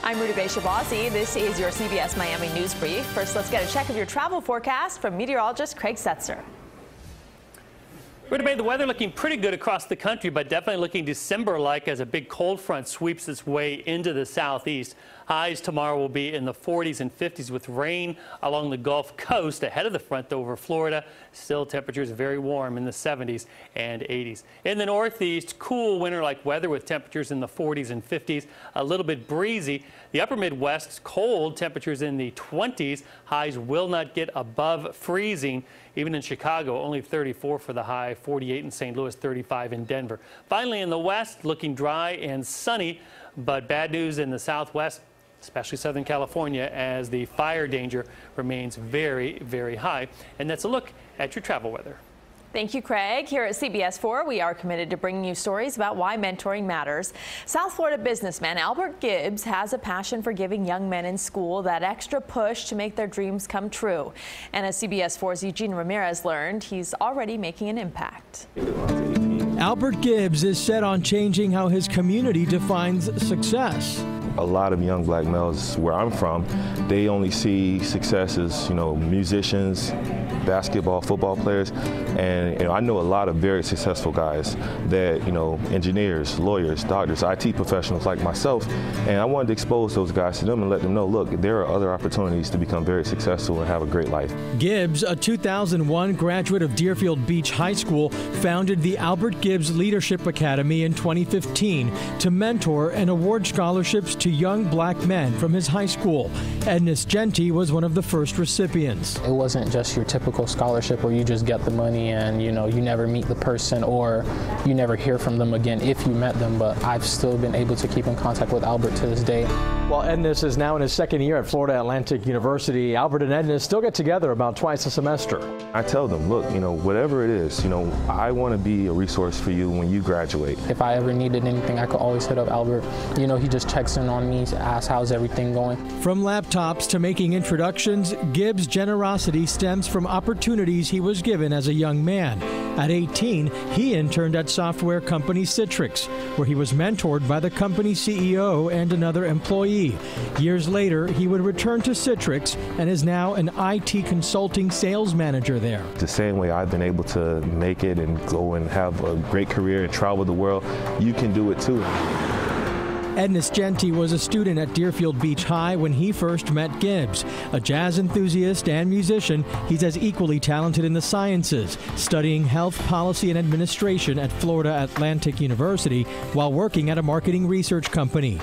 I'm Rudy Shabazi. This is your CBS Miami News Brief. First, let's get a check of your travel forecast from meteorologist Craig Setzer. Rudy, the weather looking pretty good across the country, but definitely looking December-like as a big cold front sweeps its way into the southeast. Highs tomorrow will be in the 40s and 50s with rain along the Gulf Coast ahead of the front over Florida. Still temperatures very warm in the 70s and 80s. In the northeast, cool winter-like weather with temperatures in the 40s and 50s, a little bit breezy. The upper Midwest, cold, temperatures in the 20s. Highs will not get above freezing. Even in Chicago, only 34 for the high, 48 in St. Louis, 35 in Denver. Finally, in the west, looking dry and sunny, but bad news in the southwest, especially Southern California, as the fire danger remains very, very high. And that's a look at your travel weather. Thank you, Craig. Here at CBS 4, we are committed to bringing you stories about why mentoring matters. South Florida businessman Albert Gibbs has a passion for giving young men in school that extra push to make their dreams come true. And as CBS 4's Eugene Ramirez learned, he's already making an impact. Albert Gibbs is set on changing how his community defines success. A lot of young black males where I'm from, they only see success as, musicians, basketball, football players. And I know a lot of very successful guys that, engineers, lawyers, doctors, IT professionals like myself. And I wanted to expose those guys to them and let them know, look, there are other opportunities to become very successful and have a great life. Gibbs, a 2001 graduate of Deerfield Beach High School, founded the Albert Gibbs Leadership Academy in 2015 to mentor and award scholarships to young black men from his high school. Ednis Genti was one of the first recipients. It wasn't just your typical scholarship where you just get the money and you never meet the person or you never hear from them again if you met them, but I've still been able to keep in contact with Albert to this day. While Ednis is now in his second year at Florida Atlantic University, Albert and Ednis still get together about twice a semester. I tell them, look, whatever it is, I want to be a resource for you when you graduate. If I ever needed anything, I could always hit up Albert. He just checks in on me, asks how's everything going. From laptops to making introductions, Gibbs' generosity stems from opportunities he was given as a young man. At 18, he interned at software company Citrix, where he was mentored by the company CEO and another employee. Years later, he would return to Citrix and is now an IT consulting sales manager there. The same way I've been able to make it and go and have a great career and travel the world, you can do it too. Ednis Genti was a student at Deerfield Beach High when he first met Gibbs. A jazz enthusiast and musician, he's as equally talented in the sciences, studying health policy and administration at Florida Atlantic University while working at a marketing research company.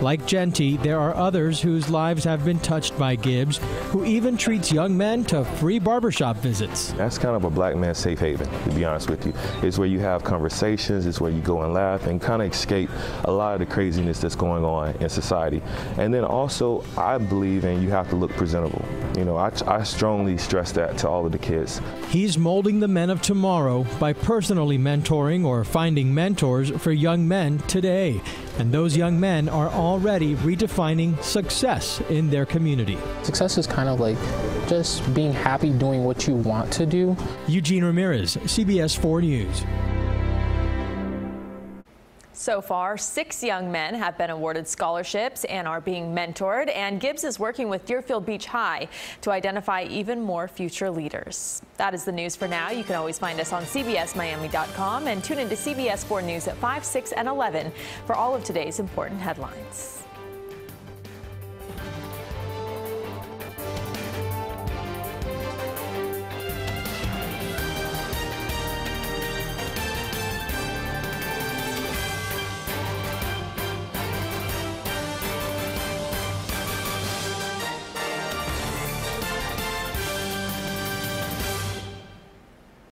Like Genti, there are others whose lives have been touched by Gibbs, who even treats young men to free barbershop visits. That's kind of a black man's safe haven, to be honest with you. It's where you have conversations, it's where you go and laugh and kind of escape a lot of the craziness that's going on in society. And then also, I believe in you have to look presentable. I strongly stress that to all of the kids. He's molding the men of tomorrow by personally mentoring or finding mentors for young men today. And those young men are already redefining success in their community. Success is kind of like just being happy doing what you want to do. Eugene Ramirez, CBS 4 News. So far, 6 young men have been awarded scholarships and are being mentored, and Gibbs is working with Deerfield Beach High to identify even more future leaders. That is the news for now. You can always find us on CBSMiami.com and tune into CBS 4 News at 5, 6, and 11 for all of today's important headlines.